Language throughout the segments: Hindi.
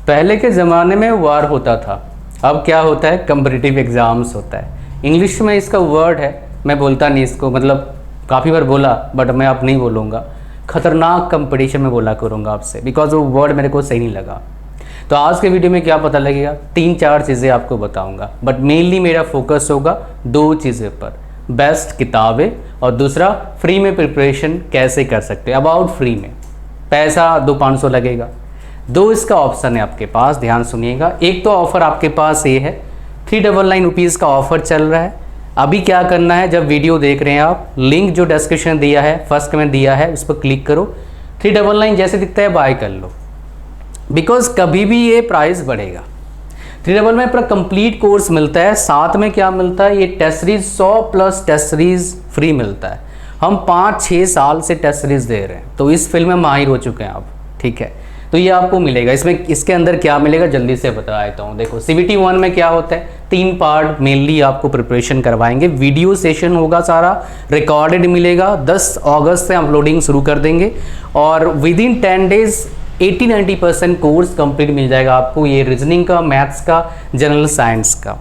पहले के ज़माने में वार होता था, अब क्या होता है, कम्पिटिटिव एग्ज़ाम्स होता है। इंग्लिश में इसका वर्ड है, मैं बोलता नहीं इसको, मतलब काफ़ी बार बोला बट मैं अब नहीं बोलूँगा। खतरनाक कंपटीशन में बोला करूँगा आपसे, बिकॉज वो वर्ड मेरे को सही नहीं लगा। तो आज के वीडियो में क्या पता लगेगा, 3-4 चीज़ें आपको बताऊँगा, बट मेनली मेरा फोकस होगा 2 चीज़ें पर, बेस्ट किताबें और दूसरा फ्री में प्रिपरेशन कैसे कर सकते हैं। अबाउट फ्री में पैसा 200-500 लगेगा। 2 इसका ऑप्शन है आपके पास, ध्यान सुनिएगा। एक तो ऑफ़र आपके पास ये है, 399 रुपीज़ का ऑफ़र चल रहा है। अभी क्या करना है, जब वीडियो देख रहे हैं आप, लिंक जो डिस्क्रिप्शन दिया है, फर्स्ट में दिया है, उस पर क्लिक करो। 399 जैसे दिखता है बाय कर लो, बिकॉज कभी भी ये प्राइस बढ़ेगा। 399 पर कंप्लीट कोर्स मिलता है, साथ में क्या मिलता है, ये test series 100+ test series free मिलता है। हम 5-6 साल से टेस्ट सीरीज दे रहे हैं, तो इस फील्ड में माहिर हो चुके हैं आप, ठीक है। तो ये आपको मिलेगा। इसमें इसके अंदर क्या मिलेगा जल्दी से बता देता हूँ। देखो CBT 1 में क्या होता है, 3 पार्ट मेनली आपको प्रिपरेशन करवाएंगे। वीडियो सेशन होगा, सारा रिकॉर्डेड मिलेगा। 10 अगस्त से अपलोडिंग शुरू कर देंगे और within 10 days 80-90% course complete मिल जाएगा आपको। ये रीजनिंग का, मैथ्स का, जनरल साइंस का।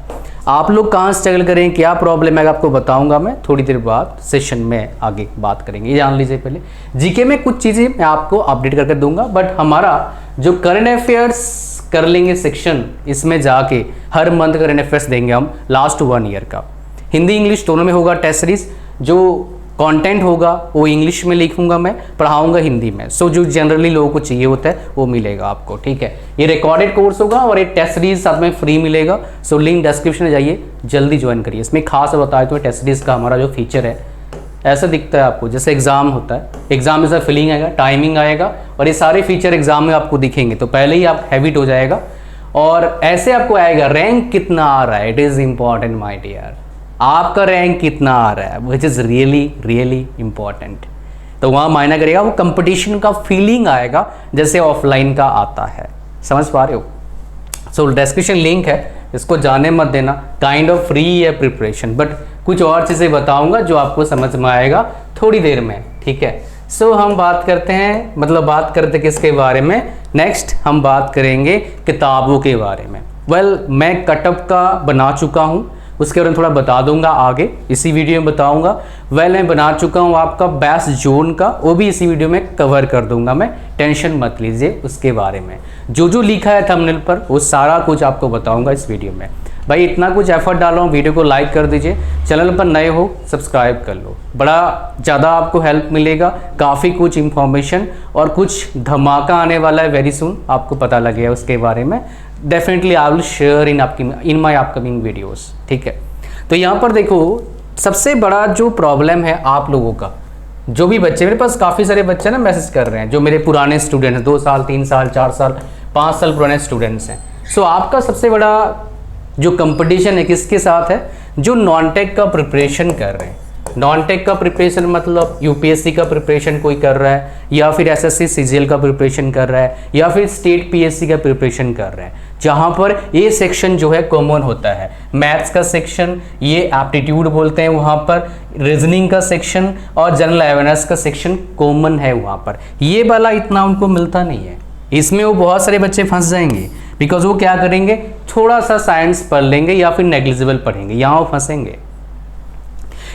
आप लोग कहाँ स्ट्रगल करें, क्या प्रॉब्लम है, आपको बताऊंगा मैं थोड़ी देर बाद, सेशन में आगे बात करेंगे। ये जान लीजिए पहले। जीके में कुछ चीज़ें मैं आपको अपडेट करके दूंगा, बट हमारा जो करंट अफेयर्स कर लेंगे सेक्शन, इसमें जाके हर मंथ करंट अफेयर्स देंगे हम लास्ट 1 ईयर का। हिंदी इंग्लिश दोनों में होगा टेस्ट सीरीज। जो कंटेंट होगा वो इंग्लिश में लिखूंगा, मैं पढ़ाऊंगा हिंदी में। सो जो जनरली लोगों को चाहिए होता है वो मिलेगा आपको, ठीक है। ये रिकॉर्डेड कोर्स होगा और एक टेस्ट सीरीज साथ में फ्री मिलेगा। सो लिंक डिस्क्रिप्शन में जाइए, जल्दी ज्वाइन करिए। इसमें खास बताए तो टेस्ट सीरीज का हमारा जो फीचर है, ऐसा दिखता है आपको जैसे एग्जाम होता है। एग्जाम में फिलिंग आएगा, टाइमिंग आएगा और ये सारे फीचर एग्जाम में आपको दिखेंगे, तो पहले ही आप हैबिट हो जाएगा। और ऐसे आपको आएगा रैंक कितना आ रहा है, it is important my dear. आपका रैंक कितना आ रहा है, विच इज़ रियली इम्पॉर्टेंट। तो वहाँ मायना करेगा, वो कंपटीशन का फीलिंग आएगा जैसे ऑफलाइन का आता है। समझ पा रहे हो? सो डिस्क्रिप्शन लिंक है, इसको जाने मत देना। काइंड ऑफ फ्री है प्रिपरेशन, बट कुछ और चीज़ें बताऊंगा जो आपको समझ में आएगा थोड़ी देर में, ठीक है। सो हम बात करते हैं, मतलब बात करते किसके बारे में, नेक्स्ट हम बात करेंगे किताबों के बारे में। मैं कटअप का बना चुका हूँ, उसके बारे में थोड़ा बता दूंगा आगे, इसी वीडियो में बताऊंगा। मैं बना चुका हूं आपका बेस्ट जोन का, वो भी इसी वीडियो में कवर कर दूंगा मैं, टेंशन मत लीजिए उसके बारे में। जो लिखा है थंबनेल पर वो सारा कुछ आपको बताऊंगा इस वीडियो में। भाई इतना कुछ एफर्ट डाला हूँ, वीडियो को लाइक कर दीजिए, चैनल पर नए हो सब्सक्राइब कर लो, बड़ा ज़्यादा आपको हेल्प मिलेगा। काफ़ी कुछ इंफॉर्मेशन और कुछ धमाका आने वाला है वेरी सुन, आपको पता लगेगा उसके बारे में। Definitely I will share in my upcoming videos, ठीक है। तो यहाँ पर देखो, सबसे बड़ा जो प्रॉब्लम है आप लोगों का, जो भी बच्चे, मेरे पास काफ़ी सारे बच्चे ना मैसेज कर रहे हैं, जो मेरे पुराने स्टूडेंट हैं, 2 साल 3 साल 4 साल 5 साल पुराने स्टूडेंट्स हैं। सो आपका सबसे बड़ा जो कंपटीशन है किसके साथ है, जो नॉन टेक का प्रिपरेशन कर रहे हैं। नॉन टेक का प्रिपरेशन मतलब यूपीएससी का प्रिपरेशन कोई कर रहा है, या फिर एसएससी सीजीएल का प्रिपरेशन कर रहा है, या फिर स्टेट पीएससी का प्रिपरेशन कर रहे हैं, जहाँ पर ये सेक्शन जो है कॉमन होता है। मैथ्स का सेक्शन, ये एप्टीट्यूड बोलते हैं वहाँ पर, रीजनिंग का सेक्शन और जनरल अवेयरनेस का सेक्शन कॉमन है वहाँ पर। ये वाला इतना उनको मिलता नहीं है, इसमें वो बहुत सारे बच्चे फंस जाएंगे, बिकॉज वो क्या करेंगे, थोड़ा सा साइंस पढ़ लेंगे या फिर नेग्लिजिबल पढ़ेंगे, यहाँ वो फंसेंगे।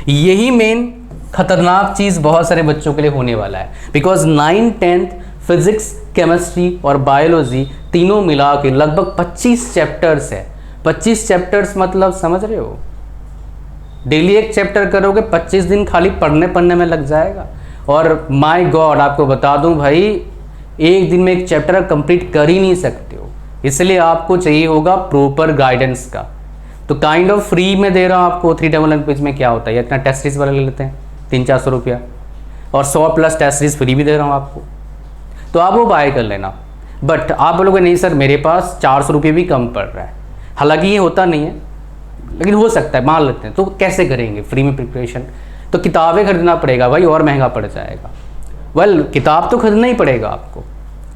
यही मेन खतरनाक चीज़ बहुत सारे बच्चों के लिए होने वाला है, because 9th 10th physics, chemistry और बायोलॉजी तीनों मिला के लगभग 25 चैप्टर्स है। 25 चैप्टर्स मतलब समझ रहे हो, डेली एक चैप्टर करोगे 25 दिन खाली पढ़ने में लग जाएगा। और माय गॉड आपको बता दूं भाई, एक दिन में एक चैप्टर कंप्लीट कर ही नहीं सकते हो, इसलिए आपको चाहिए होगा प्रॉपर गाइडेंस का। तो काइंड ऑफ फ्री में दे रहा हूँ आपको। 399 पेज में क्या होता है, इतना टेस्ट सीरीज वाला ले लेते हैं 300-400 रुपया, और 100+ टेस्ट सीरीज फ्री भी दे रहा हूँ आपको, तो आप वो बाय कर लेना। बट आप बोलोगे नहीं सर मेरे पास 400 रुपये भी कम पड़ रहा है, हालांकि ये होता नहीं है, लेकिन हो सकता है, मान लेते हैं। तो कैसे करेंगे फ्री में प्रिपरेशन, तो किताबें खरीदना पड़ेगा भाई, और महंगा पड़ जाएगा। किताब तो खरीदना ही पड़ेगा आपको,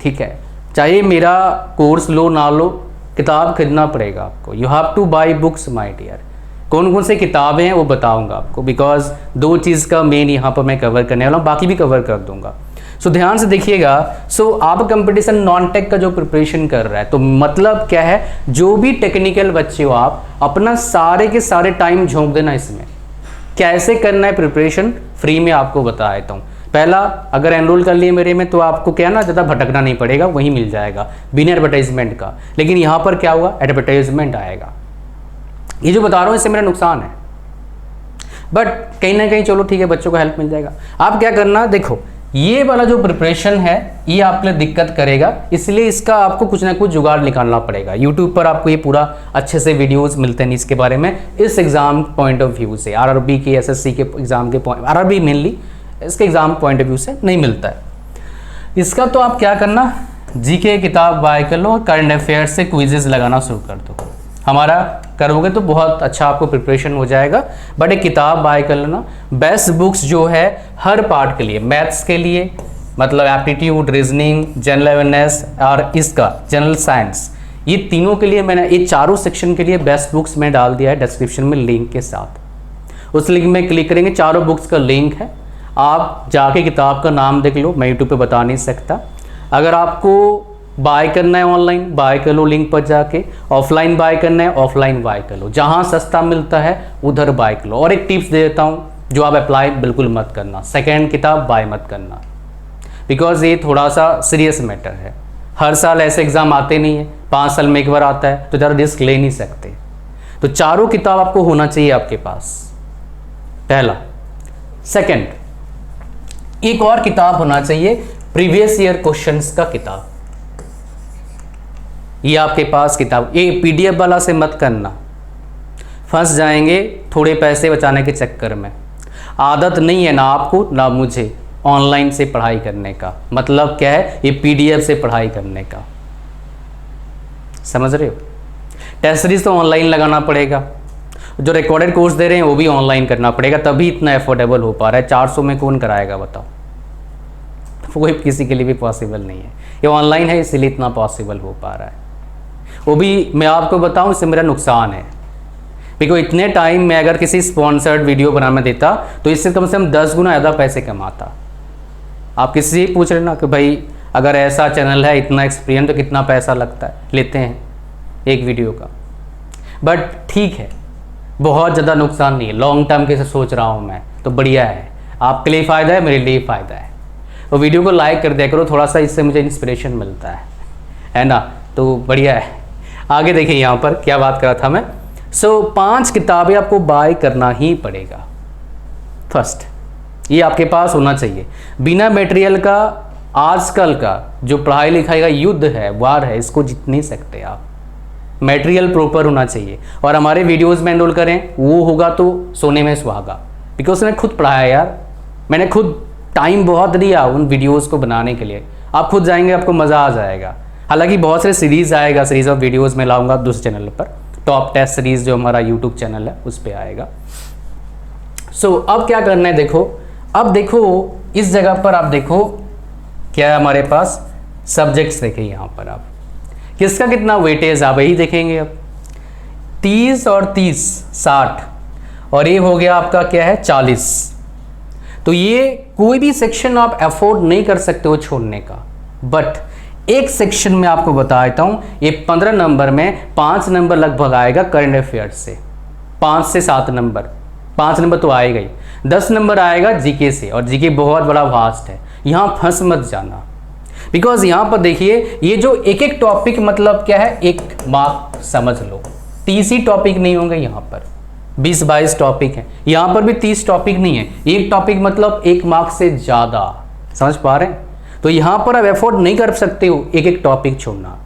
ठीक है, चाहे मेरा कोर्स लो ना लो, किताब खरीदना पड़ेगा आपको। You have to buy books my dear. कौन कौन से किताबें हैं वो बताऊंगा आपको, बिकॉज 2 चीज़ का मेन यहाँ पर मैं कवर करने वाला हूँ, बाकी भी कवर कर दूंगा। सो ध्यान से देखिएगा। सो आप कंपटीशन नॉन टेक का जो प्रिपरेशन कर रहा है, तो मतलब क्या है, जो भी टेक्निकल बच्चे हो आप अपना सारे के सारे टाइम झोंक देना इसमें। कैसे करना है प्रिपरेशन फ्री में आपको बता देता हूँ। पहला, अगर एनरोल कर लिए मेरे में तो आपको क्या ना ज़्यादा भटकना नहीं पड़ेगा, वहीं मिल जाएगा बिना एडवर्टाइजमेंट का। लेकिन यहाँ पर क्या हुआ, एडवर्टाइजमेंट आएगा। ये जो बता रहा हूँ इससे मेरा नुकसान है, बट कहीं ना कहीं चलो ठीक है, बच्चों को हेल्प मिल जाएगा। आप क्या करना, देखो ये वाला जो प्रिपरेशन है ये आपके लिए दिक्कत करेगा, इसलिए इसका आपको कुछ ना कुछ जुगाड़ निकालना पड़ेगा। यूट्यूब पर आपको ये पूरा अच्छे से वीडियोस मिलते हैं इसके बारे में, इस एग्जाम पॉइंट ऑफ व्यू से, आरआरबी के, एसएससी के एग्जाम के पॉइंट, आरआरबी मेनली इसके एग्जाम पॉइंट ऑफ व्यू से नहीं मिलता है इसका। तो आप क्या करना, जीके किताब बाय कर लो और करंट अफेयर से क्विजेज लगाना शुरू कर दो। हमारा करोगे तो बहुत अच्छा आपको प्रिपरेशन हो जाएगा। बट एक किताब बाय कर लेना, बेस्ट बुक्स जो है हर पार्ट के लिए, मैथ्स के लिए मतलब एप्टीट्यूड, रीजनिंग, जनरल अवेयरनेस और इसका जनरल साइंस, ये तीनों के लिए मैंने, ये चारों सेक्शन के लिए बेस्ट बुक्स में डाल दिया है डिस्क्रिप्शन में लिंक के साथ। उस लिंक में क्लिक करेंगे, चारों बुक्स का लिंक है, आप जाके किताब का नाम देख लो, मैं यूट्यूब पे बता नहीं सकता। अगर आपको बाय करना है ऑनलाइन बाय कर लो लिंक पर जाके, ऑफलाइन बाय करना है ऑफलाइन बाय कर लो, जहाँ सस्ता मिलता है उधर बाय कर लो। और एक टिप्स दे देता हूँ जो आप अप्लाई बिल्कुल मत करना, सेकेंड किताब बाय मत करना, बिकॉज ये थोड़ा सा सीरियस मैटर है। हर साल ऐसे एग्जाम आते नहीं है, 5 साल में एक बार आता है, तो ज़्यादा रिस्क ले नहीं सकते। तो चारों किताब आपको होना चाहिए आपके पास, पहला। सेकेंड, एक और किताब होना चाहिए प्रीवियस ईयर क्वेश्चंस का किताब, ये आपके पास किताब। ये पीडीएफ वाला से मत करना, फंस जाएंगे थोड़े पैसे बचाने के चक्कर में। आदत नहीं है ना आपको ना मुझे ऑनलाइन से पढ़ाई करने का, मतलब क्या है, ये पीडीएफ से पढ़ाई करने का, समझ रहे हो। टेस्ट सीरीज तो ऑनलाइन लगाना पड़ेगा, जो रिकॉर्डेड कोर्स दे रहे हैं वो भी ऑनलाइन करना पड़ेगा, तभी इतना अफोर्डेबल हो पा रहा है। 400 में कौन कराएगा बताओ, कोई किसी के लिए भी पॉसिबल नहीं है। ये ऑनलाइन है इसीलिए इतना पॉसिबल हो पा रहा है। वो भी मैं आपको बताऊं, इससे मेरा नुकसान है, बिकॉज इतने टाइम में अगर किसी स्पॉन्सर्ड वीडियो बनाने देता तो इससे कम से कम 10 गुना ज़्यादा पैसे कमाता। आप किसी से पूछ रहे ना कि भाई अगर ऐसा चैनल है, इतना एक्सपीरियंस, तो कितना पैसा लगता है, लेते हैं एक वीडियो का। बट ठीक है, बहुत ज़्यादा नुकसान नहीं है, लॉन्ग टर्म के से सोच रहा हूँ मैं, तो बढ़िया है, आपके लिए फ़ायदा है, मेरे लिए फ़ायदा है। तो वीडियो को लाइक कर दिया करो थोड़ा सा, इससे मुझे इंस्पिरेशन मिलता है ना, तो बढ़िया है। आगे देखिए यहाँ पर क्या बात कर रहा था मैं। 5 किताबें आपको बाय करना ही पड़ेगा। फर्स्ट, ये आपके पास होना चाहिए। बिना मटेरियल का आजकल का जो पढ़ाई लिखाई का युद्ध है, वार है, इसको जीत नहीं सकते आप। मटेरियल प्रॉपर होना चाहिए, और हमारे वीडियोस में एनरोल करें, वो होगा तो सोने में सुहागा, बिकॉज मैंने खुद पढ़ाया यार, मैंने खुद टाइम बहुत दिया उन वीडियोस को बनाने के लिए। आप खुद जाएंगे आपको मज़ा आ जाएगा। हालांकि बहुत सारे सीरीज़ आएगा, सीरीज़ ऑफ वीडियोस में लाऊंगा दूसरे चैनल पर, टॉप टेस्ट सीरीज़ जो हमारा यूट्यूब चैनल है उस पर आएगा। अब क्या करना है, देखो, अब देखो इस जगह पर आप देखो क्या है हमारे पास, सब्जेक्ट्स देखें यहाँ पर, आप किसका कितना वेटेज आप यही देखेंगे। अब 30 और 30 60, और ये हो गया आपका क्या है 40। तो ये कोई भी सेक्शन आप अफोर्ड नहीं कर सकते हो छोड़ने का। बट एक सेक्शन में आपको बता देता हूं, ये 15 नंबर में 5 नंबर लगभग आएगा करंट अफेयर्स से, 5 से 7 नंबर, 5 नंबर तो आएगा ही, 10 नंबर आएगा जीके से, और जीके बहुत बड़ा वास्ट है, यहाँ फंस मत जाना। बिकॉज यहाँ पर देखिए ये जो एक एक टॉपिक मतलब क्या है, एक मार्क समझ लो, 30 ही टॉपिक नहीं होंगे यहाँ पर, 20-22 टॉपिक हैं। यहाँ पर भी 30 टॉपिक नहीं है, एक टॉपिक मतलब 1 मार्क से ज़्यादा, समझ पा रहे हैं। तो यहाँ पर आप एफोर्ड नहीं कर सकते हो एक एक टॉपिक छोड़ना।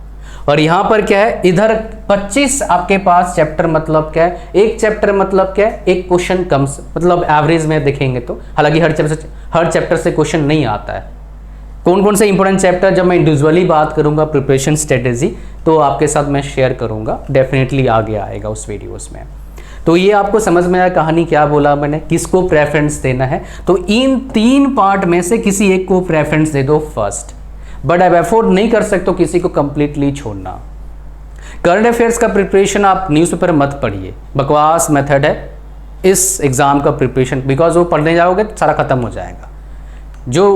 और यहाँ पर क्या है, इधर 25 आपके पास चैप्टर मतलब क्या है, एक चैप्टर मतलब क्या है, एक क्वेश्चन कम, मतलब एवरेज में देखेंगे तो, हालांकि हर चैप्टर से क्वेश्चन नहीं आता है। कौन कौन से इंपॉर्टेंट चैप्टर जब मैं इंडिविजुअली बात करूंगा प्रिपरेशन स्ट्रेटेजी, तो आपके साथ मैं शेयर करूंगा, डेफिनेटली आगे आएगा उस वीडियोस में। तो ये आपको समझ में आया कहानी, क्या बोला मैंने, किसको प्रेफरेंस देना है। तो इन 3 पार्ट में से किसी एक को प्रेफरेंस दे दो फर्स्ट, बट आप अफोर्ड नहीं कर सकते किसी को कंप्लीटली छोड़ना। करंट अफेयर्स का प्रिपरेशन आप न्यूज़पेपर मत पढ़िए, बकवास मेथड है इस एग्ज़ाम का प्रिपरेशन, बिकॉज वो पढ़ने जाओगे तो सारा खत्म हो जाएगा। जो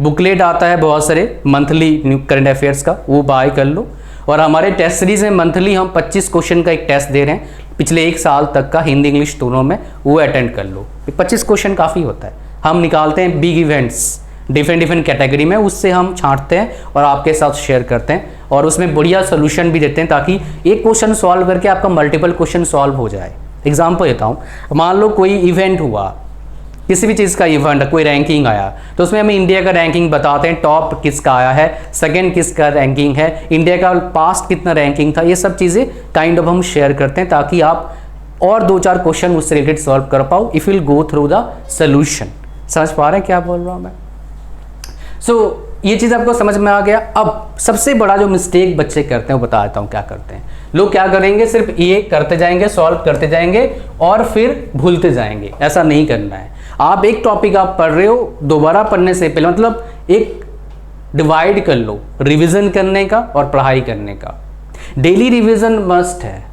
बुकलेट आता है बहुत सारे मंथली करंट अफेयर्स का, वो बाय कर लो। और हमारे टेस्ट सीरीज में मंथली हम 25 क्वेश्चन का एक टेस्ट दे रहे हैं पिछले 1 साल तक का, हिंदी इंग्लिश दोनों में, वो अटेंड कर लो। 25 क्वेश्चन काफ़ी होता है। हम निकालते हैं बिग इवेंट्स डिफरेंट कैटेगरी में, उससे हम छांटते हैं और आपके साथ शेयर करते हैं, और उसमें बढ़िया सोल्यूशन भी देते हैं ताकि एक क्वेश्चन सॉल्व करके आपका मल्टीपल क्वेश्चन सॉल्व हो जाए। एग्जाम्पल देता हूँ, मान लो कोई इवेंट हुआ, किसी भी चीज़ का इवेंट, कोई रैंकिंग आया, तो उसमें हम इंडिया का रैंकिंग बताते हैं, टॉप किसका आया है, सेकंड किसका रैंकिंग है, इंडिया का पास्ट कितना रैंकिंग था, ये सब चीज़ें काइंड ऑफ हम शेयर करते हैं ताकि आप और 2-4 क्वेश्चन उससे रिलेटेड सॉल्व कर पाओ if will go through the solution. समझ पा रहे हैं क्या बोल रहा हूँ मैं? ये चीज़ आपको समझ में आ गया। अब सबसे बड़ा जो मिस्टेक बच्चे करते हैं वो बता देता हूँ क्या करते हैं। लोग क्या करेंगे, सिर्फ ये करते जाएंगे, सॉल्व करते जाएंगे और फिर भूलते जाएंगे। ऐसा नहीं करना है। आप एक टॉपिक आप पढ़ रहे हो, दोबारा पढ़ने से पहले मतलब एक डिवाइड कर लो रिवीजन करने का और पढ़ाई करने का। डेली रिवीजन मस्ट है,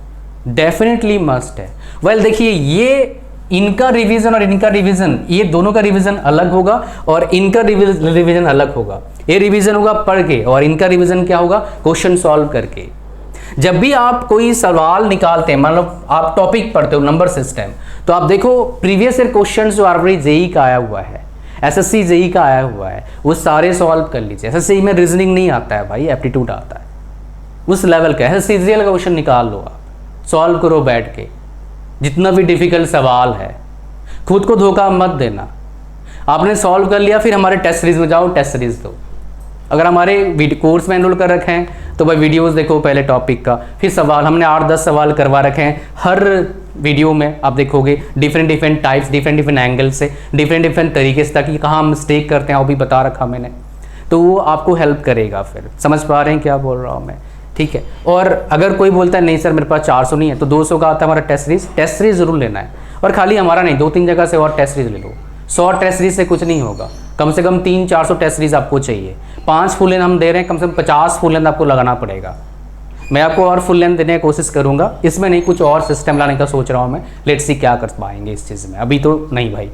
डेफिनेटली मस्ट है। वेल देखिए, ये इनका रिवीजन और इनका रिवीजन, ये दोनों का रिवीजन अलग होगा और इनका रिवीजन अलग होगा। ये रिवीजन होगा पढ़ के और इनका रिवीजन क्या होगा, क्वेश्चन सॉल्व करके। जब भी आप कोई सवाल निकालते हैं, मतलब आप टॉपिक पढ़ते हो नंबर सिस्टम, तो आप देखो प्रीवियस ईयर क्वेश्चन जो ऑलरेडी जेई का आया हुआ है, एसएससी जेई का आया हुआ है, वो सारे सॉल्व कर लीजिए। एसएससी में रीजनिंग नहीं आता है भाई, एप्टीट्यूड आता है उस लेवल का। एसएससी का क्वेश्चन निकाल लो, आप सॉल्व करो बैठ के, जितना भी डिफिकल्ट सवाल है। खुद को धोखा मत देना। आपने सॉल्व कर लिया, फिर हमारे टेस्ट सीरीज में जाओ, टेस्ट सीरीज दो। अगर हमारे कोर्स में एनरोल कर रखे हैं तो भाई वीडियोस देखो पहले टॉपिक का, फिर सवाल हमने 8-10 सवाल करवा रखे हैं। हर वीडियो में आप देखोगे डिफरेंट टाइप्स, डिफरेंट एंगल से, डिफरेंट तरीके से, ताकि कहाँ मिस्टेक करते हैं वो भी बता रखा मैंने, तो वो आपको हेल्प करेगा। फिर समझ पा रहे हैं क्या बोल रहा हूँ मैं? ठीक है। और अगर कोई बोलता है नहीं सर मेरे पास 400 नहीं है, तो 200 का आता है हमारा टेस्ट सीरीज ज़रूर लेना है। और खाली हमारा नहीं, 2-3 जगह से और टेस्ट सीरीज ले लो। 100 टेस्ट सीरीज से कुछ नहीं होगा, कम से कम 300-400 टेस्ट सीरीज आपको चाहिए। 5 फुल लेंथ हम दे रहे हैं, कम से कम 50 फुल लेंथ आपको लगाना पड़ेगा। मैं आपको और फुल लेंथ देने की कोशिश करूँगा, इसमें नहीं, कुछ और सिस्टम लाने का सोच रहा हूँ मैं। लेट्स सी क्या कर पाएंगे इस चीज़ में, अभी तो नहीं भाई,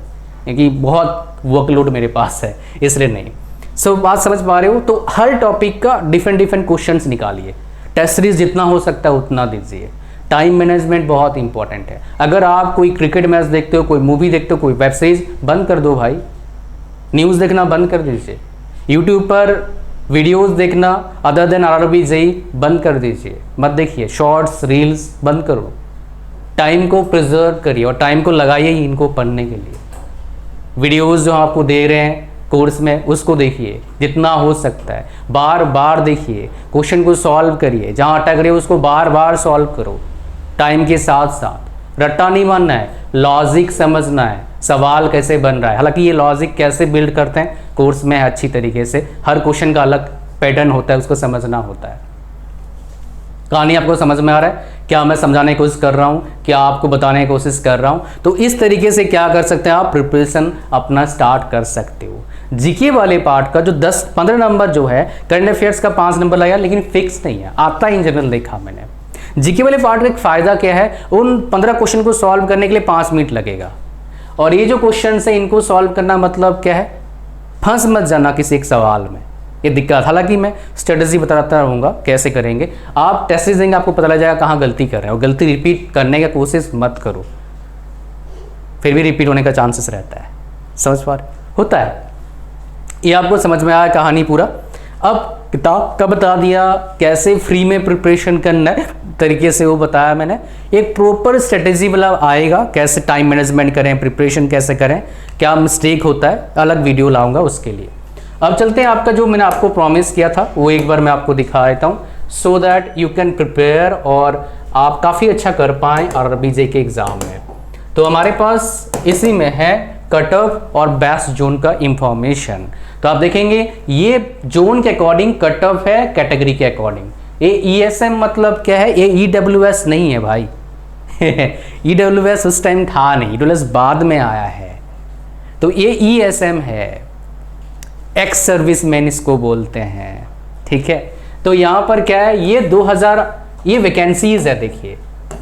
क्योंकि बहुत वर्कलोड मेरे पास है, इसलिए नहीं। बात समझ पा रहे हो? तो हर टॉपिक का डिफरेंट क्वेश्चन निकालिए, टेस्ट सीरीज जितना हो सकता है उतना दीजिए। टाइम मैनेजमेंट बहुत इंपॉर्टेंट है। अगर आप कोई क्रिकेट मैच देखते हो, कोई मूवी देखते हो, कोई वेब सीरीज, बंद कर दो भाई, न्यूज़ देखना बंद कर दीजिए। यूट्यूब पर वीडियोस देखना अदर देन आरआरबी जेई बंद कर दीजिए, मत देखिए। शॉर्ट्स रील्स बंद करो। टाइम को प्रिजर्व करिए और टाइम को लगाइए ही इनको पढ़ने के लिए। वीडियोस जो आपको दे रहे हैं कोर्स में उसको देखिए जितना हो सकता है, बार बार देखिए, क्वेश्चन को सॉल्व करिए, जहाँ अटक रहे हो उसको बार बार सॉल्व करो। टाइम के साथ साथ रट्टा नहीं मानना है, लॉजिक समझना है, सवाल कैसे बन रहा है। हालांकि ये लॉजिक कैसे बिल्ड करते हैं कोर्स में है अच्छी तरीके से, हर क्वेश्चन का अलग पैटर्न होता है, उसको समझना होता है। कहानी आपको समझ में आ रहा है? क्या मैं समझाने की कोशिश कर रहा हूँ, क्या आपको बताने की कोशिश कर रहा हूँ? तो इस तरीके से क्या कर सकते हैं आप, प्रिपरेशन अपना स्टार्ट कर सकते हो। जीके वाले पार्ट का जो 10-15 नंबर जो है, करंट अफेयर्स का 5 नंबर लगा, लेकिन फिक्स नहीं है, आता ही इन जनरल देखा मैंने। जीके वाले पार्ट का एक फ़ायदा क्या है, उन 15 क्वेश्चन को सॉल्व करने के लिए 5 मिनट लगेगा। और ये जो क्वेश्चन है इनको सॉल्व करना मतलब क्या है, फंस मत जाना किसी एक सवाल में, ये दिक्कत। हालांकि मैं स्ट्रेटजी बताता रहूँगा कैसे करेंगे। आप टेस्ट देंगे, आपको पता लग जाएगा कहाँ गलती कर रहे हो। गलती रिपीट करने की कोशिश मत करो, फिर भी रिपीट होने का चांसेस रहता है। समझ पा रहे होता है? ये आपको समझ में आया कहानी पूरा। अब किताब का बता दिया, कैसे फ्री में प्रिपरेशन करना है तरीके से वो बताया मैंने। एक प्रॉपर स्ट्रेटेजी वाला आएगा, कैसे टाइम मैनेजमेंट करें, प्रिपरेशन कैसे करें, क्या मिस्टेक होता है, अलग वीडियो लाऊंगा उसके लिए। अब चलते हैं, आपका जो मैंने आपको प्रॉमिस किया था वो एक बार मैं आपको दिखा देता हूँ, so that you can prepare और आप काफ़ी अच्छा कर पाएँ आरआरबी जेईई के एग्ज़ाम में। तो हमारे पास इसी में है कट ऑफ और बेस्ट जोन का इंफॉर्मेशन। तो आप देखेंगे ये जोन के अकॉर्डिंग कट ऑफ है, कैटेगरी के अकॉर्डिंग। ये ईएसएम मतलब क्या है, ये ईडब्ल्यूएस नहीं है भाई। ईडब्ल्यूएस उस टाइम था नहीं, ईडब्ल्यूएस बाद में आया है। तो ये ईएसएम है, एक्स सर्विसमैन इसको बोलते हैं। ठीक है, तो यहाँ पर क्या है, ये 2000 ये वैकेंसीज है। देखिए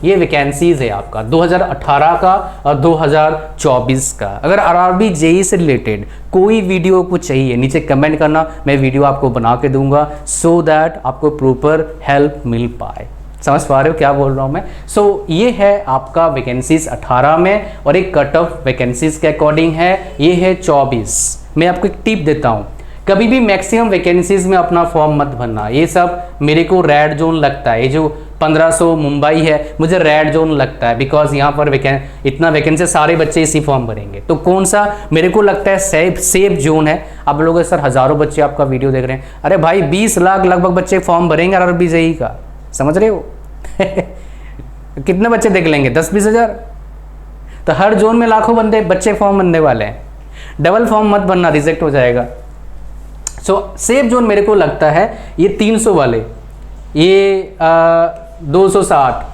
ये वैकेंसीज है आपका 2018 का और 2024 का। अगर आरआरबी जेई से रिलेटेड कोई वीडियो को चाहिए नीचे कमेंट करना, मैं वीडियो आपको बना के दूंगा सो दैट आपको प्रॉपर हेल्प मिल पाए। समझ पा रहे हो क्या बोल रहा हूँ मैं? सो ये है आपका वैकेंसीज 18 में और एक कट ऑफ वैकेंसीज के अकॉर्डिंग है, ये है 24। मैं आपको एक टिप देता हूँ, कभी भी मैक्सिमम वैकेंसीज में अपना फॉर्म मत भरना। ये सब मेरे को रेड जोन लगता है, ये जो 1500 मुंबई है मुझे रेड जोन लगता है, बिकॉज यहाँ पर इतना वैकेंसी सारे बच्चे इसी फॉर्म भरेंगे। तो कौन सा मेरे को लगता है सेफ जोन है? आप लोग सर हज़ारों बच्चे आपका वीडियो देख रहे हैं, अरे भाई 20 लाख लगभग बच्चे फॉर्म भरेंगे आरआरबी जेई का, समझ रहे हो? कितने बच्चे देख लेंगे? 10-20 हज़ार। तो हर जोन में लाखों बच्चे फॉर्म भरने वाले हैं। डबल फॉर्म मत भरना, रिजेक्ट हो जाएगा। सो सेफ जोन मेरे को लगता है ये 300 वाले, ये 260,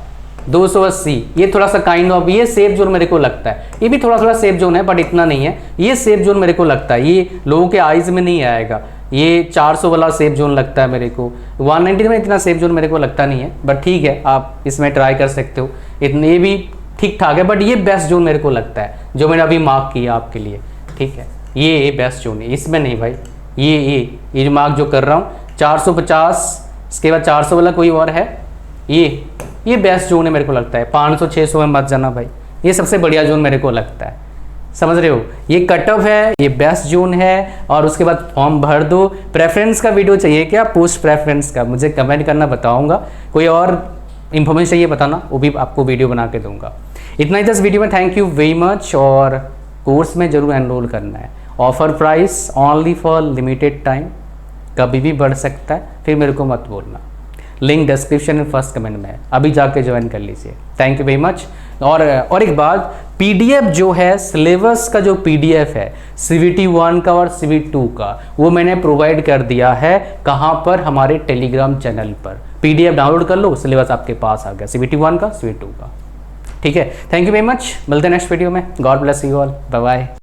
280, ये थोड़ा सा काइंड ऑफ ये सेफ जोन मेरे को लगता है। ये भी थोड़ा सेफ जोन है बट इतना नहीं है। ये सेफ जोन मेरे को लगता है, ये लोगों के आइज में नहीं आएगा। ये 400 वाला सेफ जोन लगता है मेरे को। 190 में इतना सेफ जोन मेरे को लगता नहीं है, बट ठीक है आप इसमें ट्राई कर सकते हो। ये भी ठीक ठाक है, बट ये बेस्ट जोन मेरे को लगता है जो मैंने अभी मार्क किया आपके लिए। ठीक है, ये बेस्ट जोन है, इसमें नहीं भाई। ये जो मार्क जो कर रहा हूँ 450, इसके बाद 400 वाला कोई और है, ये बेस्ट जोन है मेरे को लगता है। 500-600 में मत जाना भाई, ये सबसे बढ़िया जोन मेरे को लगता है। समझ रहे हो? ये कट ऑफ है, ये बेस्ट जोन है। और उसके बाद फॉर्म भर दो। प्रेफरेंस का वीडियो चाहिए क्या? पोस्ट प्रेफरेंस का मुझे कमेंट करना, बताऊंगा। कोई और इन्फॉर्मेशन चाहिए बताना, वो भी आपको वीडियो बना के दूंगा। इतना ही था इस वीडियो में। Thank you very much. और कोर्स में जरूर एनरोल करना है। Offer price only for limited time, कभी भी बढ़ सकता है, फिर मेरे को मत बोलना। लिंक डिस्क्रिप्शन में फर्स्ट कमेंट में है, अभी जाके ज्वाइन कर लीजिए। Thank you very much. और एक बात, पीडीएफ जो है, सिलेबस का जो पीडीएफ है CVT 1 का और CVT 2 का, वो मैंने प्रोवाइड कर दिया है। कहाँ पर? हमारे टेलीग्राम चैनल पर। पीडीएफ डाउनलोड कर लो, सिलेबस आपके पास आ गया CVT 1 का, CVT 2 का। ठीक है, थैंक यू वेरी मच। मिलते हैं नेक्स्ट वीडियो में। God bless you all, bye bye.